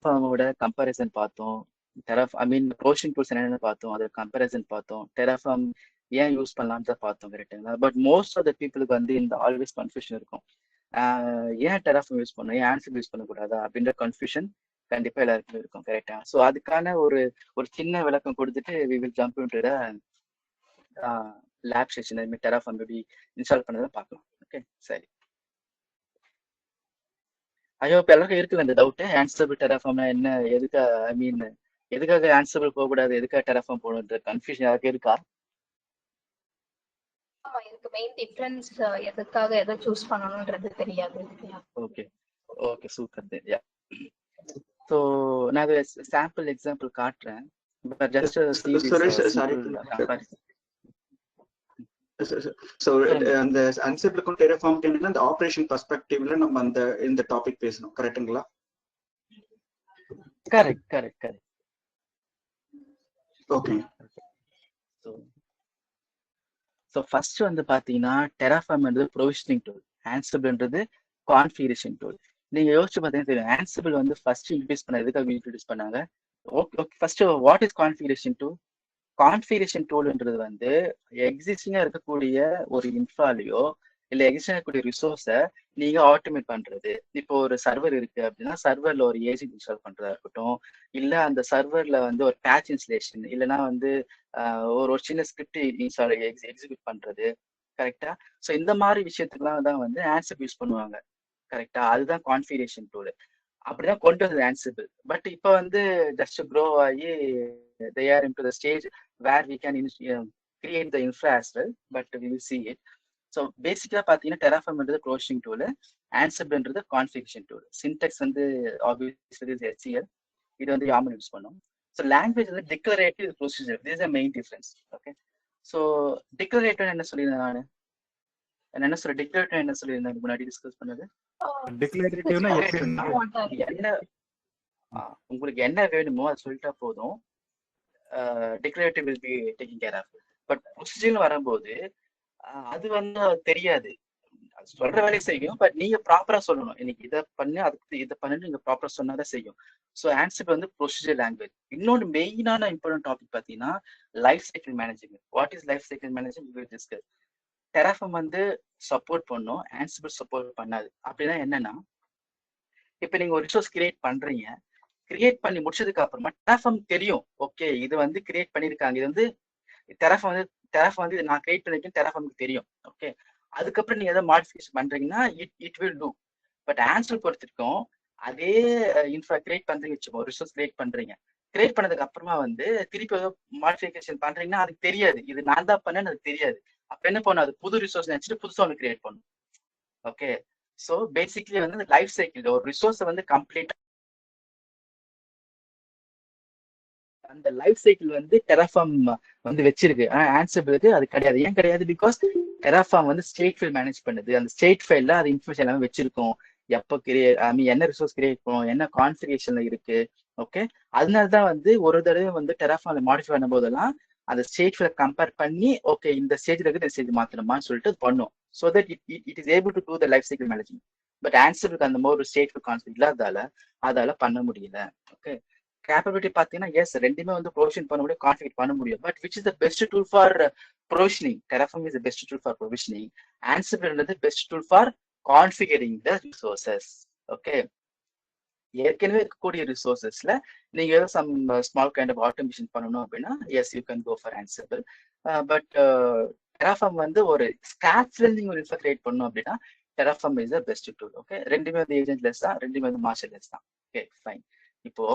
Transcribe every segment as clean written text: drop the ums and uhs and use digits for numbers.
டெராஃபார்மோட comparison பார்த்தோம். Frozen tools என்னென்ன பார்த்தோம், அதோட கம்பேரிசன் பார்த்தோம். டெராஃபார்ம் ஏன் யூஸ் பண்ணலாம்னு தான் பார்த்தோம், கரெக்டுங்களா? பட் மோஸ்ட் ஆஃப் த பீப்புளுக்கு வந்து இந்த ஆல்வேஸ் கன்ஃபியூஷன் இருக்கும். ஏன் டெராஃபார்ம் யூஸ் பண்ணணும், ஏன் ஆன்சிபிள் யூஸ் பண்ணக்கூடாதா அப்படின்ற கன்ஃபியூஷன் கண்டிப்பா எல்லாருக்குமே இருக்கும், கரெக்டா? ஸோ அதுக்கான ஒரு ஒரு சின்ன விளக்கம் கொடுத்துட்டு we will jump into the lab session. அதுமாதிரி டெராஃபார்ம் எப்படி இன்ஸ்டால் பண்ணதை பார்க்கலாம். ஓகே, சரி. ஐயோ, இப்போ எல்லாருக்கும் இருக்குல்ல இந்த டவுட்டு, ஆன்சபிள் டெராஃபார்ம்னா என்ன, எதுக்காக ஆன்சபிள் போகக்கூடாது, எதுக்காக டெராஃபார்ம் போகணுன்ற கன்ஃபியூஷன் யாருக்கு இருக்கா? இதுக்கு மெயின் டிஃபரன்ஸ் எதுக்காக எதை சூஸ் பண்ணணும்ன்றது தெரியாது. Okay okay, super. தெரியா. ஸோ நான் அது சாம்பிள் எக்ஸாம்பிள் காட்டுறேன். பட் ஜஸ்ட் சோ அந்த அன்சிபிளுக்கும் டெராஃபார்ம்க்கு என்னன்னா அந்த ஆபரேஷன் பெர்ஸ்பெக்டிவ்ல நம்ம அந்த இந்த டாபிக் பேசணும், கரெக்ட்டுங்களா? Correct correct correct. Okay. So first வந்து பார்த்தீங்கன்னா டெராஃபார்ம்ன்றது ப்ரொவிஷனிங் டூல், ஆன்சிபிள்ன்றது கான்ஃபிகரேஷன் டூல். நீங்க யோசிச்சு பார்த்தீங்கன்னா தெரியும், ஆன்சிபிள் வந்து ஃபர்ஸ்ட் இன்ட்ரடியூஸ் பண்ண எதுக்காக இன்ட்ரடியூஸ் பண்ணாங்க? Okay, first what is configuration tool? Configuration டூல்ன்றது வந்து எக்ஸிஸ்டிங்கா இருக்கக்கூடிய ஒரு இன்ஃப்ராலையோ இல்லை எக்ஸிஸ்டிங் இருக்கக்கூடிய ரிசோர்ஸை நீங்க ஆட்டோமேட் பண்றது. இப்போ ஒரு சர்வர் இருக்கு அப்படின்னா சர்வர்ல ஒரு ஏஜென்ட் இன்ஸ்டால் பண்றதா இருக்கட்டும், இல்ல அந்த சர்வர்ல வந்து ஒரு பேட்ச் இன்ஸ்டலேஷன், இல்லைன்னா வந்து ஒரு சின்ன ஸ்கிரிப்ட் இன்ஸ்டால் எக்ஸிக்யூட் பண்றது, கரெக்டா? ஸோ இந்த மாதிரி விஷயத்துக்குலாம் தான் வந்து ஆன்சிபிள் யூஸ் பண்ணுவாங்க, கரெக்டா? அதுதான் கான்ஃபிகரேஷன் டூல். அப்படிதான் கொண்டு வந்தது ஆன்சிபிள். பட் இப்போ வந்து ஜஸ்ட் க்ரோ ஆகி they are into the stage where we can create the infra as well, but we will see it. So basically பாத்தீங்கன்னா டெராஃபார்ம்ன்றது ப்ரோஷனிங் டூல், ஆன்சிபிள்ன்றது கான்ஃபிகரேஷன் டூல். சின்டெக்ஸ் வந்து ஆப்வியஸ்லி HCL, இது வந்து YAML யூஸ் பண்ணும். So language வந்து declarative, procedure, this is the main difference. Okay, so declarative என்ன சொல்லியிருந்தேன் நான், என்ன சொல்ல டிக்ளரேட்டிவ் என்ன சொல்லியிருந்தேன் முன்னாடி டிஸ்கஸ் பண்ணது? டிக்ளரேட்டிவ்னா என்ன உங்களுக்கு என்ன வேணுமோ அது சொல்லிட்டா போதும், declarative will be taking care of. But ப்ரொசீஜர்னு வரும்போது அது வந்து தெரியாது, சொல்ற வேலையை செய்யும், பட் நீங்க ப்ராப்பரா சொல்லணும், இன்னைக்கு இதை பண்ணு அதுக்கு இதை பண்ணு நீங்க ப்ராப்பரா சொன்னாதான் செய்யும். ஸோ ஆன்சிபிள் வந்து ப்ரொசீஜர் லாங்குவேஜ். இன்னொன்று மெயினான இம்பார்ட்டன்ட் டாபிக் பார்த்தீங்கன்னா life cycle management. What is life cycle management discuss. Terraform வந்து சப்போர்ட் பண்ணும், ஆன்சிபிள் சப்போர்ட் பண்ணாது. அப்படின்னா என்னன்னா, இப்போ நீங்க ஒரு ரிசோர்ஸ் கிரியேட் பண்றீங்க, கிரியேட் பண்ணி முடிச்சதுக்கு அப்புறமா டெராஃபார்ம் தெரியும், ஓகே இது வந்து கிரியேட் பண்ணிருக்காங்க, இது வந்து டெராஃபார்ம் வந்து நான் கிரியேட் பண்ணிருக்கேன், டெராஃபார்முக்கு தெரியும், ஓகே. அதுக்கப்புறம் நீங்க ஏதாவது மாடிஃபிகேஷன் பண்றீங்கன்னா it will do. But Ansible பொறுத்திருக்கும், அதே இன்ஃப்ரா கிரியேட் பண்றீங்க வச்சுக்கோ, ரிசோர்ஸ் கிரியேட் பண்றீங்க, கிரியேட் பண்ணதுக்கு அப்புறமா வந்து திருப்பி ஏதோ மாடிஃபிகேஷன் பண்றீங்கன்னா அதுக்கு தெரியாது, இது நான் தான் பண்ணேன்னு அது தெரியாது. அப்ப என்ன பண்ணும், அது புது ரிசோர்ஸ் நினைச்சிட்டு புதுசா ஒன்று கிரியேட் பண்ணும். ஓகே, ஸோ பேசிக்லி வந்து லைஃப் சைக்கிள் ஒரு ரிசோர்ஸை வந்து கம்ப்ளீட், அந்த லைஃப் சைக்கிள் வந்து டெராஃபார்ம் வந்து வச்சிருக்கு. ஆன்சிபிளுக்கு அது கிடையாது. ஏன் கிடையாது? பிகாஸ் டெராஃபார்ம் வந்து ஸ்டேட் ஃபைல் மேனேஜ் பண்ணுது, அந்த ஸ்டேட் ஃபைல்ல அது இன்ஃபர்மேஷன் எல்லாமே வச்சிருக்கும், எப்போ என்ன ரிசோர்ஸ் கிரியேட் பண்ணும், என்ன கான்ஃபிகரேஷன்ல இருக்கு, ஓகே. அதனாலதான் வந்து ஒரு தடவை வந்து டெராஃபார்ம்ல மாடிஃபை பண்ணும் போதெல்லாம் அந்த ஸ்டேட் ஃபைலை கம்பேர் பண்ணி ஓகே இந்த ஸ்டேஜ்ல இருக்கு இந்த ஸ்டேஜ் மாத்தணுமான்னு சொல்லிட்டு பண்ணும். So that it is able to do the life cycle management. But ஆன்சிபிளுக்கு அந்த மாதிரி ஒரு ஸ்டேட் ஃபைல் கான்செப்ட் இல்லாதால அதால பண்ண முடியல. ஓகே, கேப்பபிலிட்டி பார்த்தீங்கன்னா எஸ் ரெண்டுமே வந்து ப்ரொவிஷன் பண்ண முடியும், கான்ஃபிகர் பண்ண முடியும். But which is the best tool for provisioning? Terraform is the best tool for provisioning. Ansible best tool for configuring the resources. Okay, ஏற்கனவே இருக்கக்கூடிய ரிசோர்சஸ்ல நீங்க ஏதோ some small kind of automation பண்ணணும் அப்படின்னா yes you can go for Ansible. But Terraform வந்து ஒரு ஸ்கிராச்ல இருந்து நீங்க ஒரு இன்ஃபா கிரியேட் பண்ணணும் அப்படின்னா terraform is the best tool. Okay, ரெண்டுமே வந்து ஏஜென்ட்லெஸ் தான், ரெண்டுமே வந்து மாஸ்டர்லெஸ் தான். Okay fine. இப்போ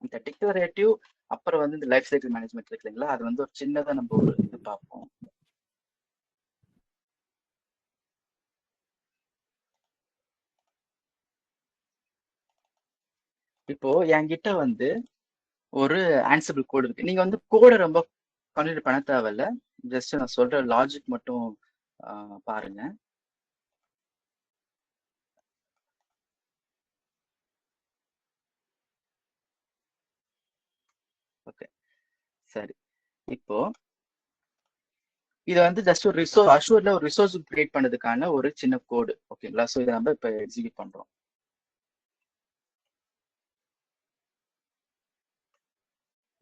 இந்த டிக்ளரேட்டிவ் அப்புறம் வந்து இந்த லைஃப் சைக்கிள் மேனேஜ்மெண்ட் இருக்கு இல்லைங்களா, அது வந்து ஒரு சின்னதா நம்ம ஒரு இது பார்ப்போம். இப்போ என்கிட்ட வந்து ஒரு ஆன்சிபிள் கோடு இருக்கு. நீங்க வந்து கோடை ரொம்ப கன்சிடர் பண்ண தேவையில்ல, ஜஸ்ட் நான் சொல்ற லாஜிக் மட்டும் பாருங்க. ஓகே சரி, இப்போ இது வந்து ஜஸ்ட் ஒரு ரிசோர்ஸ், அஷூர்ல ஒரு ரிசோர்ஸ் கிரியேட் பண்ணதுக்கான ஒரு சின்ன கோடு, ஓகேங்களா? ஸோ இதை நம்ம இப்போ எக்ஸிக்யூட் பண்றோம்.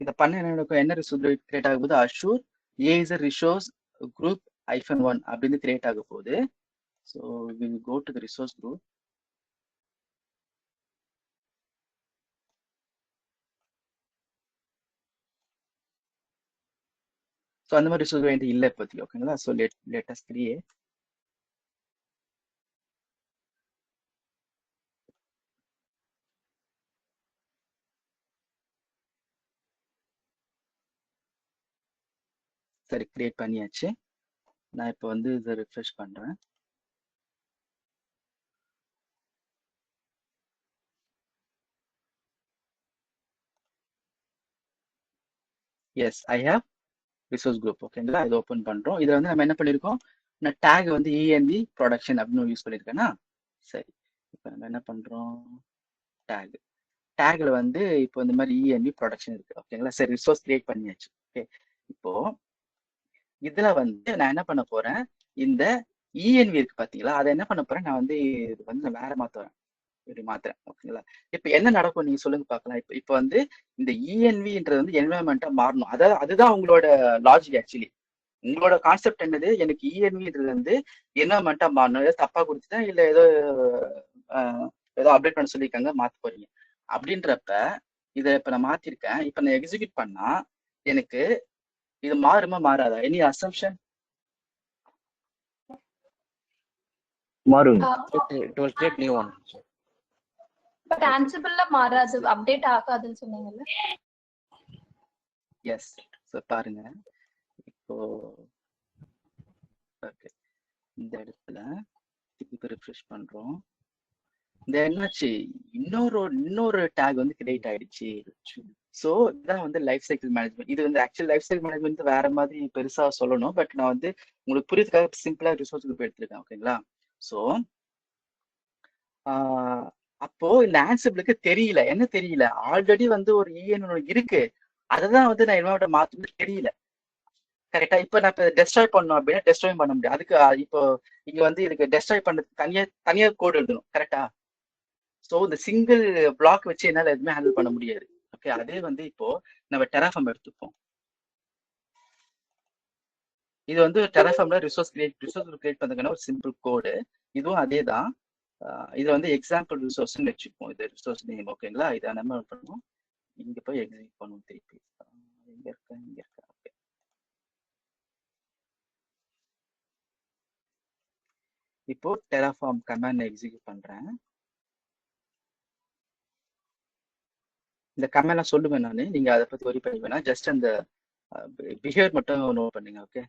இதை பண்ண என்ன ரிசோர்ஸ் கிரியேட் ஆக போகுது, அஷூர் ஏசர் ரிசோர்ஸ் குரூப் -1 அப்படின்னு கிரியேட் ஆக போகுது. So will go to the resource group. So அந்த மாதிரி ரிசோர்ஸ் வேண்டிய இல்லை இப்போதைக்கு. ஓகேங்களா. So latest create. சரி, கிரியேட் பண்ணியாச்சு. நான் இப்போ வந்து இதை ரிஃப்ரெஷ் பண்றேன். Yes, I have resource group. ஓகேங்களா. இது ஓப்பன் பண்றோம். இதுல வந்து நம்ம என்ன பண்ணிருக்கோம், நான் டேக் வந்து இஎன்வி ப்ரொடக்ஷன் அப்படின்னு யூஸ் பண்ணிருக்கேன்னா. சரி, இப்போ நம்ம என்ன பண்றோம், டேக்ல வந்து இப்போ இந்த மாதிரி இஎன்வி ப்ரொடக்ஷன் இருக்கு. ஓகேங்களா. சரி, ரிசோர்ஸ் கிரியேட் பண்ணியாச்சு. ஓகே, இப்போ இதுல வந்து நான் என்ன பண்ண போறேன், இந்த இஎன்வி இருக்கு பாத்தீங்களா, அதை என்ன பண்ண போறேன், நான் வந்து இது வந்து நான் வேற மாத்துறேன். இப்படி மாத்துறேன். ஓகேங்களா. இப்ப என்ன நடக்கும் நீங்க சொல்லுங்க பார்க்கலாம். இப்ப வந்து இந்த இஎன்வின்றது வந்து என்வரன்மெண்டா மாறணும். அதாவது அதுதான் உங்களோட லாஜிக். ஆக்சுவலி உங்களோட கான்செப்ட் என்னது, எனக்கு இஎன்வின்றது வந்து என்வரன்மெண்டா மாறணும். ஏதோ தப்பா கொடுத்துட்டேன், இல்ல ஏதோ ஏதோ அப்டேட் பண்ண சொல்லியிருக்காங்க, மாத்த போறீங்க அப்படின்றப்ப இதை இப்ப நான் மாத்திருக்கேன். இப்ப நான் எக்ஸிக்யூட் பண்ணா எனக்கு இது மாறுமா மாறாதா? Any assumption? மாறும். It will create new one. But ஆன்சிபிள்ல மாறாது, அப்டேட் ஆகாதுன்னு சொன்னீங்கல்ல. எஸ். ஸோ பாருங்க இப்போ. ஓகே, இந்த இடத்துல இப்போ ரிஃப்ரெஷ் பண்றோம். இந்த என்னாச்சு, இன்னொரு டேக் வந்து கிரியேட் ஆயிடுச்சு. ஸோ இதான் வந்து லைஃப் சைக்கிள் மேனேஜ்மெண்ட். இது வந்து ஆக்சுவல் லைஃப் சைக்கிள் மேனேஜ்மெண்ட் வேற மாதிரி பெருசா சொல்லணும். பட் நான் வந்து உங்களுக்கு புரியறதுக்காக சிம்பிளா ரிசோர்ஸ் குரூப் எடுத்திருக்கேன். ஓகேங்களா. ஸோ அப்போ இந்த ஆன்சிபிளுக்கு தெரியல, என்ன தெரியல, ஆல்ரெடி வந்து ஒரு இஎன் இருக்கு, அததான் வந்து நான் என்னோட மாத்த தெரியல. கரெக்டா. இப்ப நான் இப்ப டெஸ்ட்ராய் பண்ணணும் அப்படின்னா டெஸ்ட்ராய் பண்ண முடியும். அதுக்கு இப்போ இங்க வந்து இதுக்கு டெஸ்ட்ராய் பண்ணது தனியா கோட் எழுதணும். கரெக்டா. ஸோ இந்த சிங்கிள் பிளாக் வச்சு என்னால எதுவுமே ஹேண்டில் பண்ண முடியாது. ஓகே, அதே வந்து இப்போ நம்ம டெராஃபார்ம் எடுத்துப்போம். இது வந்து டெராஃபார்ம்ல ரிசோர்ஸ் கிரியேட் பண்றதுக்கான ஒரு சிம்பிள் கோடு. இதுவும் அதே தான். இது வந்து எக்ஸாம்பிள் ரிசோர்ஸ்ன்னு வச்சுப்போம். இது ரிசோர்ஸ் நேம். ஓகேங்களா. இதை நம்ம பண்ணுவோம், இங்க போய் எக்ஸிக்யூட் பண்ணுவோம் திருப்பி. இங்க இருக்க. ஓகே, இப்போ டெராஃபார்ம் கமாண்ட் எக்ஸிக்யூட் பண்றேன். இந்த கமெண்ட்லாம் சொல்லுவேன் நான், நீங்க அதை பத்தி ஒரி பண்ணி வேணா, ஜஸ்ட் அந்த பிஹேவியர் மட்டும் நோட் பண்ணுங்க. ஓகே,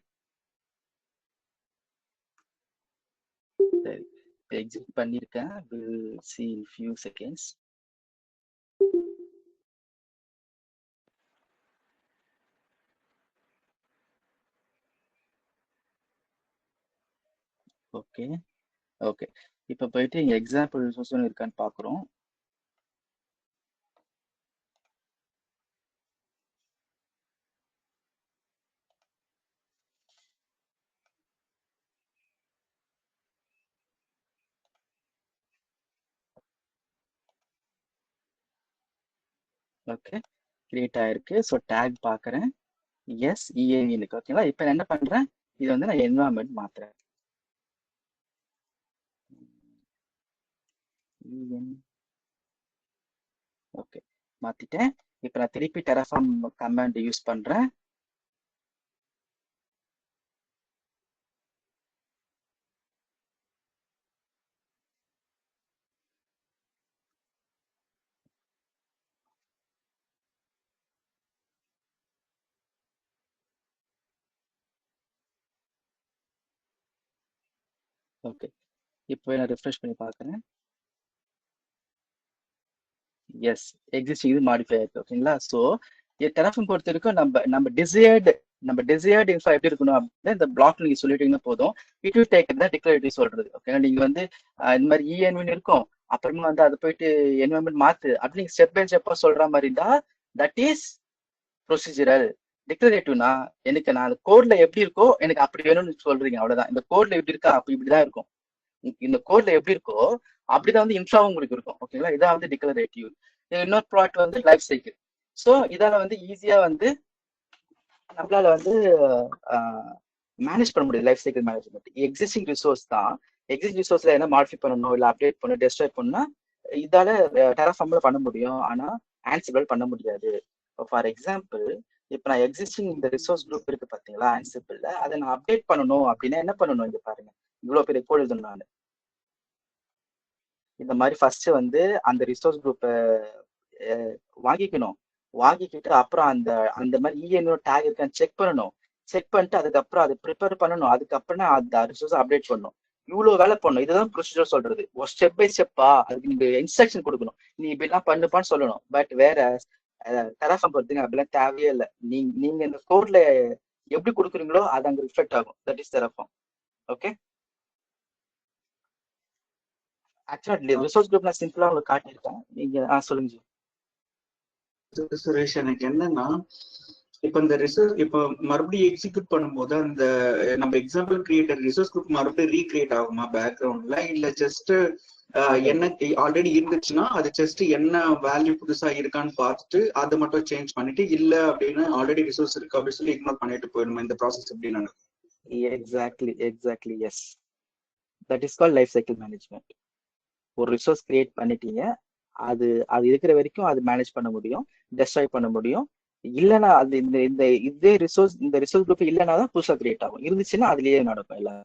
சரி, எக்ஸிட் பண்ணிருக்கேன். Will see in few seconds. Okay okay, இப்போ போயிட்டு இங்க எக்ஸாம்பிள் ரிசோர்ஸ் இருக்கான்னு பாக்குறோம். ஓகே, கிரியேட் ஆயிருக்கு. ஸோ டேக் பாக்குறேன். எஸ், இஏவி இருக்கு. ஓகேங்களா. இப்போ நான் என்ன பண்றேன், இது வந்து நான் என்வரான்மெண்ட் மாத்துறேன். ஓகே, மாத்திட்டேன். இப்போ நான் திருப்பி டெராஃபார்ம் கமாண்ட் யூஸ் பண்றேன். ஓகே, இப்போ நான் ரிஃப்ரெஷ் பண்ணி பார்க்குறேன். எஸ், எக்ஸிஸ்டிங் இது மாடிஃபை ஆயிருக்கு. ஓகேங்களா. ஸோ டெராஃபார்ம் பொறுத்த வரைக்கும் நம்ம டிசையர்டு இன்ஃபோ எப்படி இருக்கணும் அப்படின்னா இந்த பிளாக் நீங்க சொல்லிட்டீங்கன்னா போதும். இட் வில் டேக் தான் டிக்ளரேட்டிவ் சொல்றது. ஓகேங்களா. நீங்க வந்து இந்த மாதிரி இஎன்வின் இருக்கும், அப்புறமா வந்து அதை போயிட்டு என்வரன்மெண்ட் மாத்து அப்படின்னு ஸ்டெப் பை ஸ்டெப்பா சொல்ற மாதிரி இருந்தா தட் இஸ் ப்ரொசீஜரல். டிக்ளரேட்டிவ்னா எனக்கு நான் கோட்ல எப்படி இருக்கோ எனக்கு அப்படி வேணும்னு சொல்றீங்க, அவ்வளவுதான். இந்த கோட்ல எப்படி இருக்கா அப்படி இப்படிதான் இருக்கும். இந்த கோட்ல எப்படி இருக்கோ அப்படிதான் வந்து இன்ஃப்ராவும் உங்களுக்கு இருக்கும். ஓகேங்களா. இதான் வந்து டிக்ளரேட்டிவ். இன்னொரு ப்ராடக்ட் வந்து லைஃப் சைக்கிள். ஸோ இதால வந்து ஈஸியா வந்து நம்மளால வந்து மேனேஜ் பண்ண முடியும் life cycle management. Existing resource தான். எக்ஸிஸ்டிங் ரிசோர்ஸ்ல என்ன மாடிஃபை பண்ணணும் இல்லை அப்டேட் பண்ணணும் டெஸ்ட்ராய் பண்ணா இதால டெராஃபார்ம்ல பண்ண முடியும். ஆனா ஆன்சிபிள் பண்ண முடியாது. ஃபார் எக்ஸாம்பிள் இப்ப நான் எக்ஸிஸ்டிங் இந்த ரிசோர்ஸ் குரூப் இருக்கு பாத்தீங்களா ஆன்சிபிள்ல, அதை நான் அப்டேட் பண்ணணும் அப்படின்னா என்ன பண்ணணும்? இங்க பாருங்க, இவ்வளவு பெரிய கோட் எழுதணும் நான். இந்த மாதிரி ஃபர்ஸ்ட் வந்து அந்த ரிசோர்ஸ் குரூப்பை வாங்கிக்கணும். வாங்கிக்கிட்டு அப்புறம் அந்த அந்த மாதிரி இஎன்ஓ டேக் இருக்கான்னு செக் பண்ணணும். செக் பண்ணிட்டு அதுக்கப்புறம் அதை ப்ரிப்பேர் பண்ணணும். அதுக்கப்புறம் அந்த ரிசோர்ஸ் அப்டேட் பண்ணணும். இவ்வளவு வேலை பண்ணணும். இதுதான் ப்ரொசீஜர் சொல்றது. ஒரு ஸ்டெப் பை ஸ்டெப்பா அதுக்கு நீங்க இன்ஸ்ட்ரக்ஷன் கொடுக்கணும். நீ இப்படிலாம் பண்ணுப்பான்னு சொல்லணும். பட் வேற டெராஃபார்ம் பொறுத்துங்க அப்படிலாம் தேவையே இல்லை. நீங்க இந்த கோட்ல எப்படி கொடுக்குறீங்களோ அது அங்க ரிஃப்ளெக்ட் ஆகும். That is terraform. ஓகே, ஆக்சுவலா ரிசோர்ஸ் குரூப் நான் சிம்பிளா உங்களுக்கு காட்டியிருக்கேன். நீங்க சொல்லுங்க ஜி. சுரேஷ், எனக்கு என்னன்னா இப்ப இந்த ரிசோர்ஸ் இப்ப மறுபடியும் எக்ஸிக்யூட் பண்ணும்போது அந்த நம்ம எக்ஸாம்பிள் கிரியேட்டர் ரிசோர்ஸ் குரூப் மறுபடியும் ரீக்ரியேட் ஆகுமா பேக்ரவுண்ட்ல, இல்ல ஜஸ்ட் என்ன ஆல்ரெடி இருந்துச்சுன்னா அது ஜஸ்ட் என்ன வேல்யூ புதுசா இருக்கான்னு பார்த்துட்டு அதை மட்டும் சேஞ்ச் பண்ணிட்டு, இல்ல அப்படின்னு ஆல்ரெடி ரிசோர்ஸ் இருக்கு அப்படின்னு சொல்லி இக்னோர் பண்ணிட்டு போயிடுமா இந்த ப்ராசஸ் எப்படி நடக்கும்? Exactly S, that is call life cycle management. ஒரு ரிசோர்ஸ் கிரியேட் பண்ணிட்டீங்க, அது இருக்கிற வரைக்கும் அது மேனேஜ் பண்ண முடியும், டெஸ்ட்ராய் பண்ண முடியும். இல்லைன்னா அது இந்த இதே ரிசோர்ஸ் குரூப் இல்லைன்னா தான் புதுசா கிரியேட் ஆகும். இருந்துச்சுன்னா அதுலயே நடக்கும் எல்லாம்.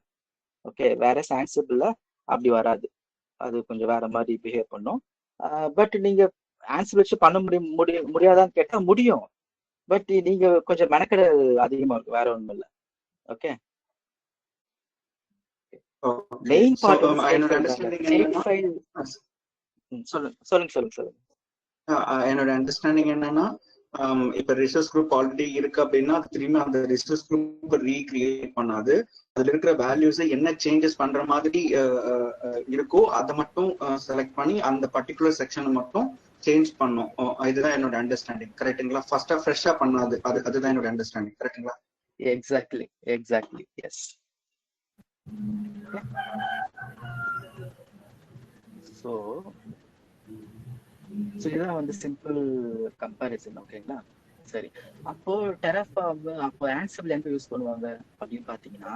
ஓகே, வேற ஆன்சிபிள்ல அப்படி வராது. அது கொஞ்சம் வேற மாதிரி பிஹேவ் பண்ணும். பட் நீங்க ஆன்சர் வச்சு பண்ண முடியாதான்னு கேட்டா முடியும். பட் நீங்க கொஞ்சம் மெனக்கெட அதிகமா இருக்கும், வேற ஒண்ணும் இல்லை. ஓகே, மெயின் பார்ட் சொல்லுங்க. என்னோட அண்டர்ஸ்டாண்டிங் என்னன்னா, இப்ப ரிசோர்ஸ் குரூப் ஆல்ரெடி இருக்கு அப்படின்னா திரும்பி அந்த ரிசோர்ஸ் குரூப் ரீக்ரியேட் பண்ணாது. அதுல இருக்கிற வேல்யூஸ் என்ன சேஞ்சஸ் பண்ற மாதிரி இருக்கோ அதை மட்டும் செலக்ட் பண்ணி அந்த பர்டிகுலர் செக்ஷனை மட்டும் சேஞ்ச் பண்ணும். இதுதான் என்னோட அண்டர்ஸ்டாண்டிங். கரெக்டுங்களா? ஃபர்ஸ்டா ஃப்ரெஷ்ஷா பண்ணாது. அதுதான் என்னோட அண்டர்ஸ்டாண்டிங். கரெக்டுங்களா? Exactly S. ஸோ இதுதான் வந்து சிம்பிள் கம்பேரிசன். ஓகேங்களா? சரி, அப்போ டெராஃபார்ம் அப்போ ஆன்சிபிள் எங்க யூஸ் பண்ணுவாங்க அப்படின்னு பாத்தீங்கன்னா,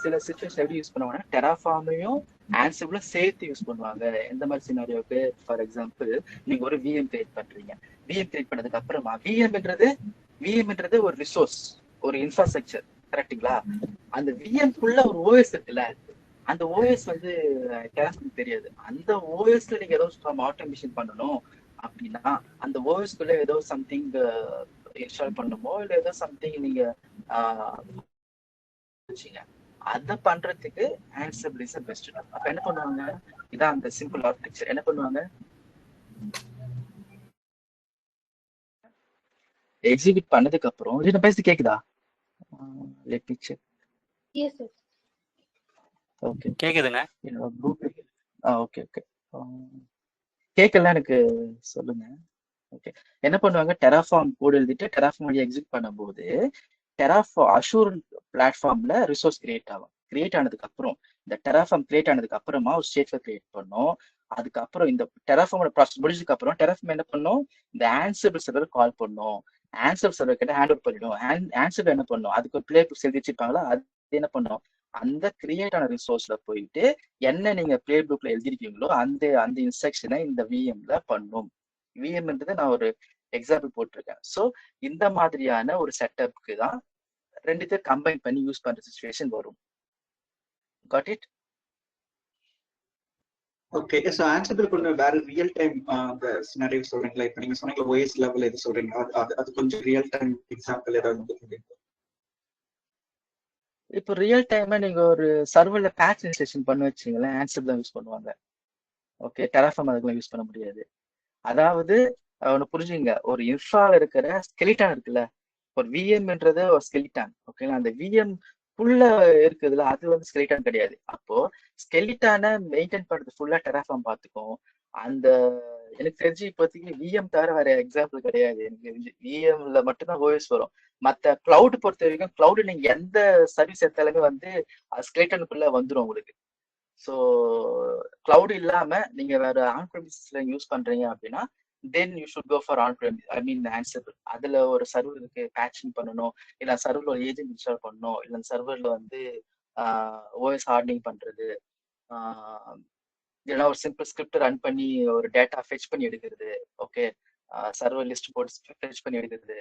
சில சிச்சுவேஷன் எப்படி யூஸ் பண்ணுவாங்கன்னா டெராஃபார்மையும் ஆன்சிபிளும் சேர்த்து யூஸ் பண்ணுவாங்க. எந்த மாதிரி சினாரியோக்கு? ஃபார் எக்ஸாம்பிள், நீங்க ஒரு விஎம் கிரியேட் பண்றீங்க. விஎம் கிரியேட் பண்ணதுக்கு அப்புறமா விஎம்ன்றது ஒரு ரிசோர்ஸ், ஒரு இன்ஃப்ராஸ்ட்ரக்சர். கரெக்டுங்களா? அந்த விஎம்குள்ள ஒரு ஓஎஸ் இருக்குல்ல, அந்த ஓஎஸ் வந்து டெராஃபார்ம் தெரியாது. அந்த ஓஎஸ்ல நீங்க ஏதோ ஆட்டோமேஷன் பண்ணணும் அப்படின்னா அந்த ஓஎஸ்குள்ள ஏதோ சம்திங் இன்ஸ்டால் பண்ணுமோ இல்ல ஏதோ சம்திங் நீங்க அத பண்றதுக்கு ஆன்சிபிள் இஸ் பெஸ்ட். அப்ப என்ன பண்ணுவாங்க? இதான் அந்த சிம்பிள் ஆர்கிடெக்சர். என்ன பண்ணுவாங்க? எக்ஸிக்யூட் பண்ணதுக்கு அப்புறம் என்ன பேசி கேக்குதா? Let me check. Yes sir. Okay, கேக்குதுங்க. ஓகே கேட்கல எனக்கு சொல்லுங்க. ஓகே, என்ன பண்ணுவாங்க? டெராஃபார்ம் கோட் எழுதிட்டு டெராஃபார்ம் வழியா எக்ஸிக்யூட் பண்ணும்போது அஷூர் பிளாட்ஃபார்ம்ல ரிசோர்ஸ் கிரியேட் ஆகும். கிரியேட் ஆனதுக்கு அப்புறம் இந்த டெராஃபார்ம் கிரியேட் ஆனதுக்கு அப்புறமா ஒரு ஸ்டேட்ல கிரியேட் பண்ணோம். அதுக்கப்புறம் இந்த டெராஃபார்மோட ப்ராசஸ் முடிஞ்சதுக்கு அப்புறம் டெராஃபார்ம் என்ன பண்ணும்? இந்த ஆன்சிபிள் சர்வர் கால் பண்ணும். ஆன்சிபிள் சர்வர் கிட்ட ஹேண்ட் ஓவர் பண்ணிடும். ஆன்சிபிள் என்ன பண்ணும்? அதுக்கு ஒரு பிளே புக் எழுதி வச்சிருப்பாங்களா, அது என்ன பண்ணும்? அந்த கிரியேட் ஆன ரிசோர்ஸ்ல போயிட்டு என்ன நீங்க பிளே புக்ல எழுதிருக்கீங்களோ அந்த இன்ஸ்ட்ரக்ஷனை இந்த விஎம்ல பண்ணும். விஎம்ன்றது நான் ஒரு எக்ஸாம்பிள் போட்டிருக்கேன். ஸோ இந்த மாதிரியான ஒரு செட்டப்க்கு தான் ரெண்டுத்தையும் கம்பைன் பண்ணி யூஸ் பண்ற சிச்சுவேஷன் வரும். Got it? Okay, so Ansible கொஞ்சம் வேற ரியல் டைம் சினாரியோ சொல்றீங்களா? இப்ப நீங்க சொன்னீங்க ஓஎஸ் லெவல் எது சொல்றீங்க, அது கொஞ்சம் ரியல் டைம் எக்ஸாம்பிள் ஏதாவது? இப்போ ரியல் டைமா நீங்க ஒரு சர்வர்ல பேட்ச் இன்ஸ்டலேஷன் பண்ணி வச்சீங்களேன், ஆன்சிபிள் தான் யூஸ் பண்ணுவாங்க. ஓகே, டெராஃபார்ம் அதுக்கெல்லாம் யூஸ் பண்ண முடியாது. அதாவது ஒன்று புரிஞ்சுங்க, ஒரு இன்ஃப்ரால இருக்கிற ஸ்கெலிட்டான் இருக்குல்ல, ஒரு விஎம்ன்றது ஒரு ஸ்கெலிட்டான். ஓகேங்களா? அந்த விஎம் ஃபுல்லா இருக்குதுல்ல, அது வந்து ஸ்கெலிட்டான் கிடையாது. அப்போ ஸ்கெலிட்டானை மெயின்டைன் பண்றது ஃபுல்லா டெராஃபார்ம் பார்த்துக்கும். அந்த எனக்கு தெரிஞ்சு இப்போதைக்கு விஎம் தவிர வேற எக்ஸாம்பிள் கிடையாது. எனக்கு தெரிஞ்சு விஎம்ல மட்டும்தான் ஓஎஸ் வரும். மற்ற கிளவுட் பொறுத்த வரைக்கும் கிளவுட் நீங்க எந்த சர்வீஸ் எடுத்தாலுமே வந்து ஸ்கெலிட்டனுக்குள்ள வந்துடும் உங்களுக்கு. ஸோ கிளவுட் இல்லாம நீங்க வேற ஆன் ப்ரெமிசஸ்ல யூஸ் பண்றீங்க அப்படின்னா then you should go for on premise, I mean Ansible. அதுல ஒரு சர்வர் இருக்கு, பேட்சிங் பண்ணணும், இல்ல சர்வர்ல ஒரு ஏஜென்ட் இன்ஸ்டால் பண்ணணும், இல்ல சர்வர்ல வந்து ஓஎஸ் ஹார்டனிங் பண்றது, இல்லைன்னா ஒரு சிம்பிள் ஸ்கிரிப்ட் ரன் பண்ணி ஒரு டேட்டா ஃபெச் பண்ணி எடுக்கிறது. ஓகே, சர்வர் லிஸ்ட் போட்டு ஃபெச் பண்ணி எடுக்கிறது.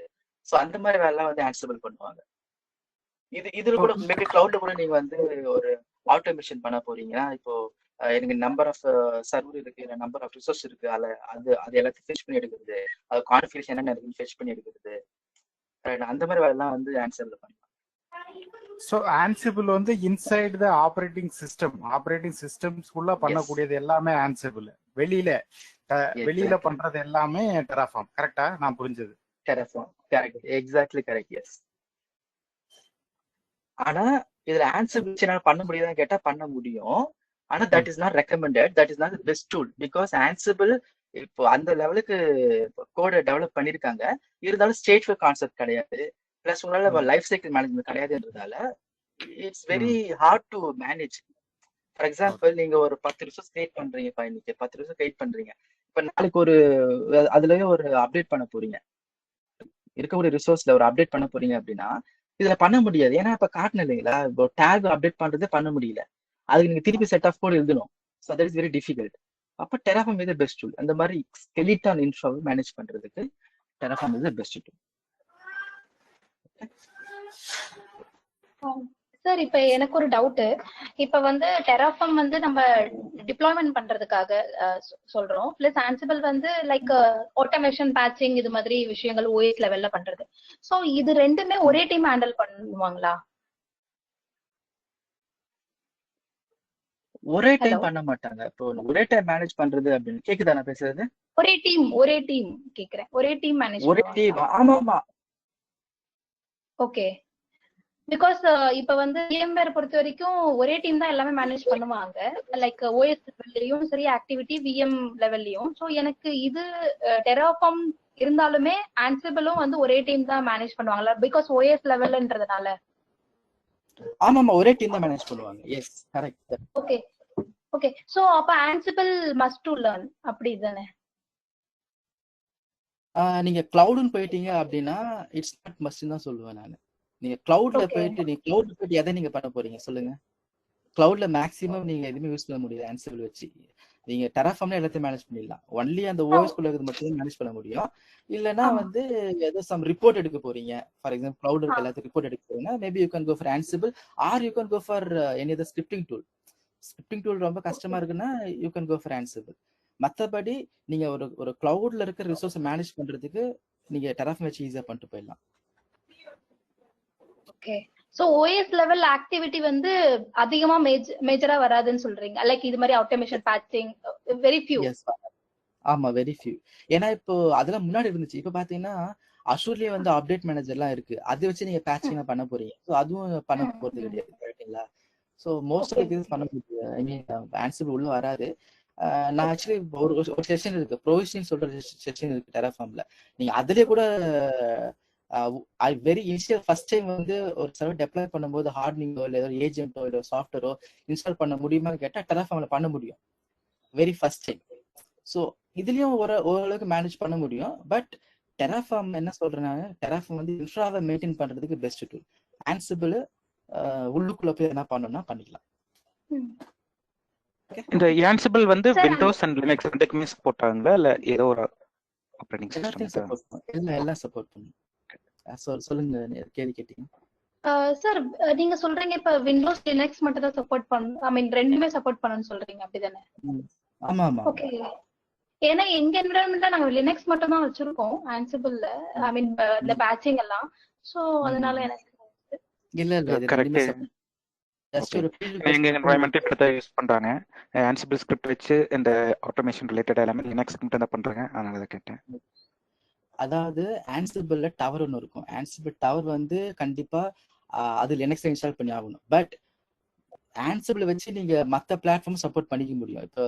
ஸோ அந்த மாதிரி வேலைலாம் வந்து ஆன்சிபிள் பண்ணுவாங்க. இதுல கூட மேபி கிளவுட்ல கூட நீங்க வந்து ஒரு ஆட்டோமேஷன் பண்ண போறீங்கன்னா, இப்போ எனக்கு நம்பர் ஆஃப் சர்வர் இருக்கு, இல்லை நம்பர் ஆஃப் ரிசோர்ஸ் இருக்கு, அது எல்லாத்தையும் ஃபெச் பண்ணி எடுக்கிறது, அது கான்ஃபிகரேஷன் என்ன இருக்குன்னு ஃபெச் பண்ணி எடுக்கிறது, அந்த மாதிரி வேலைலாம் வந்து ஆன்சிபிள் பண்ணலாம். ஸோ ஆன்சிபிள் வந்து இன்சைட் த ஆப்ரேட்டிங் சிஸ்டம்ஸ்குள்ள பண்ணக்கூடியது எல்லாமே ஆன்சிபிள். வெளியில பண்றது எல்லாமே டெராஃபார்ம். கரெக்டா நான் புரிஞ்சது? Terraform correct, exactly correct, yes. ஆனா இதுல ஆன்சிபிள் என்னால பண்ண முடியாதுன்னு கேட்டா பண்ண முடியும். ஆனா that is not recommended, that is not best tool. Because Ansible இப்போ அந்த லெவலுக்கு கோடை டெவலப் பண்ணிருக்காங்க, இருந்தாலும் ஸ்டேட்ஃபுல் கான்செப்ட் கிடையாது. பிளஸ் உங்களால லைஃப் சைக்கிள் மேனேஜ்மெண்ட் கிடையாதுன்றதால it's very hard to manage. For example, நீங்க ஒரு 10 ரிசோர்ஸ் கிரியேட் பண்றீங்க, இன்னைக்கு 10 ரிசோர்ஸ் கிரியேட் பண்றீங்க. இப்ப நாளைக்கு ஒரு அதுலயே ஒரு அப்டேட் பண்ண போறீங்க, இருக்கக்கூடிய ரிசோர்ஸ்ல ஒரு அப்டேட் பண்ண போறீங்க அப்படின்னா இதுல பண்ண முடியாது. ஏன்னா இப்ப காட்டணும் இல்லைங்களா, இப்போ டேக் அப்டேட் பண்றதே பண்ண முடியல, அதுக்கு நீங்க திருப்பி செட் ஆஃப் கோட் எழுதணும். So that is very difficult. அப்ப டெராஃபார்ம் இஸ் பெஸ்ட் டூல். அந்த மாதிரி ஸ்கெலிட்டான் இன்ஃப்ராவை மேனேஜ் பண்றதுக்கு terraform is best tool. Sir, இப்ப எனக்கு ஒரு டவுட். இப்ப வந்து டெராஃபார்ம் வந்து நம்ம டிப்ளாய்மெண்ட் பண்றதுக்காக சொல்றோம், பிளஸ் ஆன்சிபிள் வந்து லைக் ஆட்டோமேஷன், பேட்சிங், இது மாதிரி விஷயங்கள் ஓஎஸ் லெவல்ல பண்றது. சோ இது ரெண்டுமே ஒரே டீம் ஹேண்டில் பண்ணுவாங்களா? ஒரே டைம் பண்ண மாட்டாங்க. இப்போ ஒரே டைம் மேனேஜ் பண்றது அப்படின்னு கேக்குதா நான் பேசுறது? ஒரே டீம் கேக்குறேன். ஒரே டீம் மேனேஜ் ஒரே டீம், ஆமா ஆமா. ஓகே. பிகாஸ் இப்ப வந்து VMware பொறுத்த வரைக்கும் ஒரே டீம் தான் எல்லாமே மேனேஜ் பண்ணுவாங்க, லைக் ஓஎஸ் லெவல்லயும் சரி, ஆக்டிவிட்டி VM லெவல்லயும். சோ எனக்கு இது டெராஃபார்ம் இருந்தாலுமே ஆன்சிபிளும் வந்து ஒரே டீம் தான் மேனேஜ் பண்ணுவாங்களா, பிகாஸ் ஓஎஸ் லெவல்ன்றதுனால? ஆமா ஆமா, ஒரே டீம் தான் மேனேஜ் பண்ணுவாங்க. Yes, correct. Okay okay. So அப்ப ஆன்சிபிள் மஸ்ட் டு லேர்ன், அப்படிதானே? நீங்க கிளவுட்னு போயிட்டீங்க அப்படின்னா இட்ஸ் நாட் மஸ்ட்னு தான் சொல்லுவேன் நான். நீங்க கிளவுட்ல போயிட்டு எதை நீங்க பண்ண போறீங்க சொல்லுங்க? கிளவுட்ல மேக்ஸிமம் நீங்க எதுவுமே யூஸ் பண்ண முடியாது ஆன்சிபிள் வச்சு. நீங்க டெராஃபார்ம்ல எல்லாத்தையும் மேனேஜ் பண்ணிடலாம், ஒன்லி அந்த ஓஎஸ் குள்ள இருக்கிறது மட்டும் மேனேஜ் பண்ண முடியும். இல்லைன்னா வந்து ஏதோ சம் ரிப்போர்ட் எடுக்க போறீங்க, ஃபார் எக்ஸாம்பிள் கிளவுட் இருக்க எல்லாத்தையும் ரிப்போர்ட் எடுக்க போறீங்க, maybe you can go for Ansible, or you can go for any other scripting tool. ரொம்ப கஷ்டமா இருக்குன்னா you can go for Ansible. மற்றபடி நீங்க ஒரு கிளவுட்ல இருக்க ரிசோர்ஸ் மேனேஜ் பண்றதுக்கு நீங்க டெராஃபார்ம் வச்சு ஈஸியா பண்ணிட்டு போயிடலாம். Okay. So OS level activity வந்து அதிகமா மேஜரா வராதுன்னு சொல்றீங்க, லைக் இது மாதிரி automation, patching very few. Yes, ஆமா, வெரி ஃபியூ. ஏன்னா இப்போ அதெல்லாம் முன்னாடி இருந்துச்சு. இப்போ பாத்தீங்கன்னா அஷூர்லயே வந்து அப்டேட் மேனேஜர்லாம் இருக்கு, அதை வச்சு நீங்க பேட்சிங் பண்ண போறீங்க. ஸோ அதுவும் பண்ண போறது கிடையாது, கரெக்டுங்களா? ஸோ மோஸ்ட் ஆஃப் திஸ் பண்ண முடியாது. ஐ மீன் ஆன்சிபிள் உள்ள வராது. நான் ஆக்சுவலி ஒரு செஷன் இருக்கு, ப்ரொவிஷனிங் சொல்ற செஷன் இருக்கு டெராஃபார்ம்ல. நீங்க அதுலயே கூட வெரி இனிஷியல் ஃபர்ஸ்ட் டைம் வந்து ஒரு சர்வர் டெப்ளாய் பண்ணும்போது ஹார்டனிங்கோ இல்லை ஏதோ ஏஜென்ட்டோ இல்லை சாஃப்ட்வேரோ இன்ஸ்டால் பண்ண முடியுமான்னு கேட்டால் டெராஃபார்ம்ல பண்ண முடியும், வெரி ஃபர்ஸ்ட் டைம். ஸோ இதுலயும் ஓரளவுக்கு மேனேஜ் பண்ண முடியும். பட் டெராஃபார்ம் என்ன சொல்றேன்னா, டெராஃபார்ம் வந்து இன்ஃப்ராவை மெயின்டைன் பண்றதுக்கு பெஸ்ட் டூல். ஆன்சிபிள் உள்ளுக்குள்ள போய் என்ன பண்ணணும்னா பண்ணிக்கலாம். இந்த ஆன்சிபிள் வந்து விண்டோஸ் அண்ட் லினக்ஸ் ரெண்டுக்குமே சப்போர்ட் ஆகுங்களா, இல்ல ஏதோ ஒரு ஆப்பரேட்டிங் சிஸ்டம்? எல்லாம் சப்போர்ட் பண்ணும். சொல்லுங்க, கேள்வி கேட்டீங்க சார். நீங்க சொல்றீங்க இப்ப விண்டோஸ் லினக்ஸ் மட்டும் தான் சப்போர்ட் பண்ணணும், ஐ மீன் ரெண்டுமே சப்போர்ட் பண்ணணும்னு சொல்றீங்க, அப்படிதானே? ஆமா ஆமா. ஓகே. ஏன்னா எங்க என்விரான்மெண்ட்ல நாங்க லினக்ஸ் மட்டும் தான் வச்சிருக்கோம் ஆன்சிபிள்ல, ஐ மீன் இந்த பேட்சிங் எல்லாம். சோ அதனால எனக்கு இல்ல கரெக்ட். எங்க என்வாயன்மெண்ட் இப்படி தான் யூஸ் பண்றாங்க, ஆன்சிபிள் ஸ்கிரிப்ட் வச்சு இந்த ஆட்டோமேஷன் ரிலேட்டட் எல்லாமே லினக்ஸ் மட்டும் தான் பண்றாங்க, அதனால தான் கேட்டேன். அதாவது ஆன்சிபிள்ல டவர் ஒன்று இருக்கும். ஆன்சிபிள் டவர் வந்து கண்டிப்பா அது லினக்ஸ்ல இன்ஸ்டால் பண்ணி ஆகணும். பட் ஆன்சிபிள் வச்சு நீங்க மற்ற பிளாட்ஃபார்ம் சப்போர்ட் பண்ணிக்க முடியும். இப்போ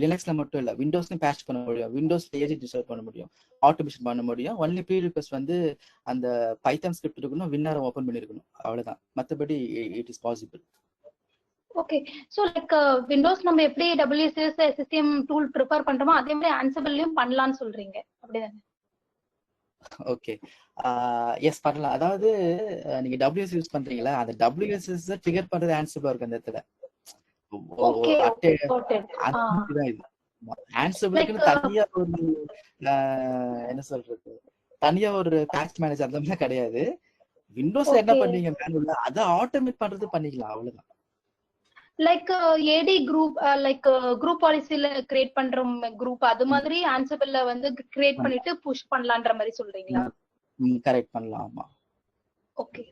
லினக்ஸ்ல மட்டும் இல்ல, விண்டோஸ்லயும் பேட்ச் பண்ண முடியும், விண்டோஸ்ல ஏஜென்ட் இன்ஸ்டால் பண்ண முடியும், ஆட்டோமேஷன் பண்ண முடியும். ஒன்லி ப்ரீ ரிக்வெஸ்ட் வந்து அந்த பைத்தான் ஸ்கிரிப்ட் இருக்கணும், வின்னர் ஓபன் பண்ணிருக்கணும், அவ்வளவுதான். மற்றபடி it is possible. Okay. So like Windows நம்ம எப்படி WSS SSM டூல் ப்ரிப்பேர் பண்றோமோ அதே மாதிரி ஆன்சிபிள்லயும் பண்ணலாம்னு சொல்றீங்க, அப்படிதானே? ஓகே. எஸ் பண்ணலாம். அதாவது நீங்க WS யூஸ் பண்றீங்களா, அந்த WSS ட்ரிகர் பண்றது ஆன்சிபிளா இருக்கு அந்த இடத்துல. ஓகே அட்டை ஓகே. அந்த மாதிரி தான் இது. ஆன்சிபிளுக்குன்னு லைக் தனியா ஒரு என்ன சொல்றது, தனியா ஒரு பேட்ச் மேனேஜர் அந்த மாதிரி கிடையாது. விண்டோஸ்ல என்ன ஓகே. பண்ணுவீங்க மேனுவலா, அதை ஆட்டோமேட் பண்றது பண்ணிக்கலாம், அவ்வளவுதான். லைக் ஏடி குரூப், லைக் குரூப் பாலிசில கிரியேட் பண்ற குரூப் அது மாதிரி ஆன்சிபிள்ல வந்து கிரியேட் பண்ணிட்டு புஷ் பண்ணலான்ற மாதிரி சொல்றீங்களா? கரெக்ட் பண்ணலாம். ஆமா. Okay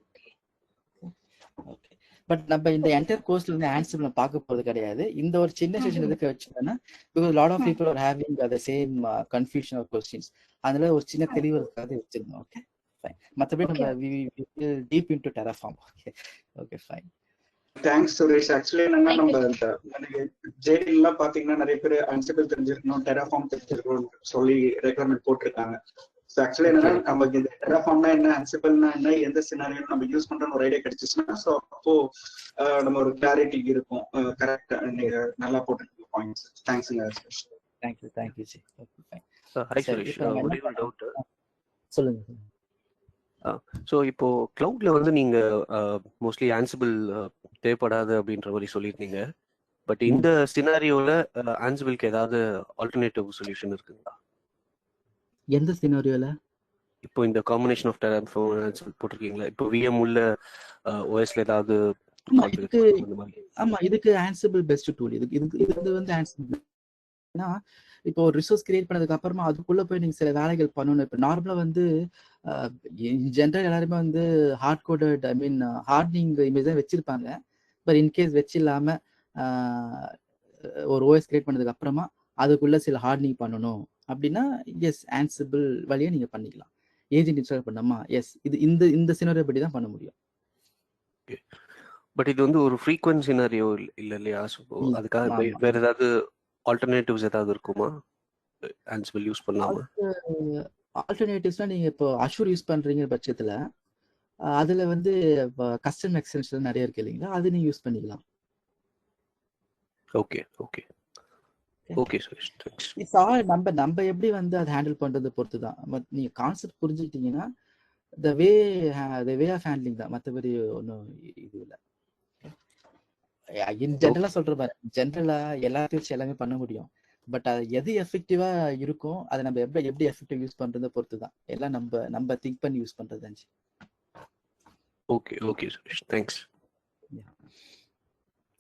okay. பட் நம்ம இந்த என்டையர் கோர்ஸ்ல இருந்து ஆன்சிபிள் பார்க்க போறது கிடையாது. இந்த ஒரு சின்ன செஷன் எதுக்கு வச்சுக்கோன்னா, because lot of people are having the same confusion of questions. அதனால ஒரு சின்ன தெளிவு இருக்காது வச்சிருந்தோம். Okay fine. மற்றபடி நம்ம deep into Terraform. Okay okay fine. Thanks Suresh. Actually என்னன்னா நம்ம இந்த ஜேடில் எல்லாம் பாத்தீங்கன்னா நிறைய பேர் அன்சிபிள் தெரிஞ்சிருக்கணும், டெராஃபார்ம் தெரிஞ்சிருக்கணும் சொல்லி ரெக்யர்மெண்ட் போட்டிருக்காங்க. ஸோ ஆக்சுவலி என்னன்னா நமக்கு இந்த டெராஃபார்ம்னா என்ன, அன்சிபிள்னா என்ன, எந்த சினாரியோ நம்ம யூஸ் பண்றோம்னு ஒரு ஐடியா கிடைச்சிச்சுன்னா ஸோ அப்போ நம்ம ஒரு கிளாரிட்டி இருக்கும். கரெக்டா நீங்க நல்லா போட்டுருக்கீங்க பாயிண்ட்ஸ். தேங்க்ஸுங்க. Thank you G. Okay fine. Hi Suresh, ஒரே ஒரு டவுட். சொல்லுங்க. ஸோ இப்போ கிளவுட்ல வந்து நீங்க மோஸ்ட்லி ஆன்சிபிள் தேவைப்படாது அப்படின்ற மாதிரி சொல்லியிருந்தீங்க. பட் இந்த சினாரியோல ஆன்சிபிளுக்கு ஏதாவது ஆல்டர்னேட்டிவ் சொல்யூஷன் இருக்குங்களா? எந்த சினாரியோல? இப்போ இந்த காம்பினேஷன் ஆஃப் டெராஃபார்ம் ஆன்சிபிள் போட்டிருக்கீங்களா? இப்போ விஎம் உள்ள ஓஎஸ்ல ஏதாவது ஆமா, இதுக்கு ஆன்சிபிள் பெஸ்ட் டூல். இது வந்து ஆன்சிபிள். ஏன்னா இப்போ ஒரு ரிசோர்ஸ் கிரியேட் பண்ணதுக்கு அப்புறமா அதுக்குள்ள போய் நீங்க சில வேலைகள் பண்ணணும். இப்போ நார்மலா வந்து ஜென்ரல் எல்லாருமே வந்து ஹார்ட் கோடட், ஐ மீன் ஹார்ட்னிங் இமேஜ் தான் வச்சிருப்பாங்க. பட் இன்கேஸ் வச்சு இல்லாம ஒரு ஓஎஸ் கிரியேட் பண்ணதுக்கு அப்புறமா அதுக்குள்ள சில ஹார்ட்னிங் பண்ணணும் அப்படின்னா எஸ் ஆன்சிபிள் வழியா நீங்க பண்ணிக்கலாம். ஏஜென்ட் இன்ஸ்டால் பண்ணாமா, எஸ் இது இந்த சினாரியோ படி தான் பண்ண முடியும். பட் இது வந்து ஒரு ஃப்ரீக்வென்ட் சினாரியோ இல்லையா? அதுக்காக வேற ஏதாவது ஆல்டர்னேட்டிவ்ஸ் ஏதாவது இருக்குமா ஆன்சிபிள் யூஸ் பண்ணாம? ஆல்டர்னேட்டிவ்ஸ்னா நீங்க இப்போ அஷூர் யூஸ் பண்றீங்க பட்சத்துல அதுல வந்து கஸ்டம் எக்ஸ்டென்ஷன் நிறைய இருக்கு இல்லைங்களா, அது நீங்க யூஸ் பண்ணிக்கலாம். Okay okay okay Suresh, thanks. It's all நம்ம எப்படி வந்து அதை ஹேண்டில் பண்றதை பொறுத்து தான். பட் நீங்க கான்செப்ட் புரிஞ்சுக்கிட்டீங்கன்னா த வே ஆஃப் ஹேண்ட்லிங் தான், மற்றபடி ஒன்றும் இது இல்லை. இன் ஜென்ரலா சொல்ற மாதிரி ஜென்ரலா எல்லாத்தையும் வச்சு எல்லாமே பண்ண முடியும். பட் அது எது எஃபெக்டிவா இருக்கும் அதை நம்ம எப்படி எஃபெக்டிவ் யூஸ் பண்றதை பொறுத்து தான். எல்லாம் நம்ம திங்க் பண்ணி யூஸ் பண்றது. Okay okay Suresh, thanks.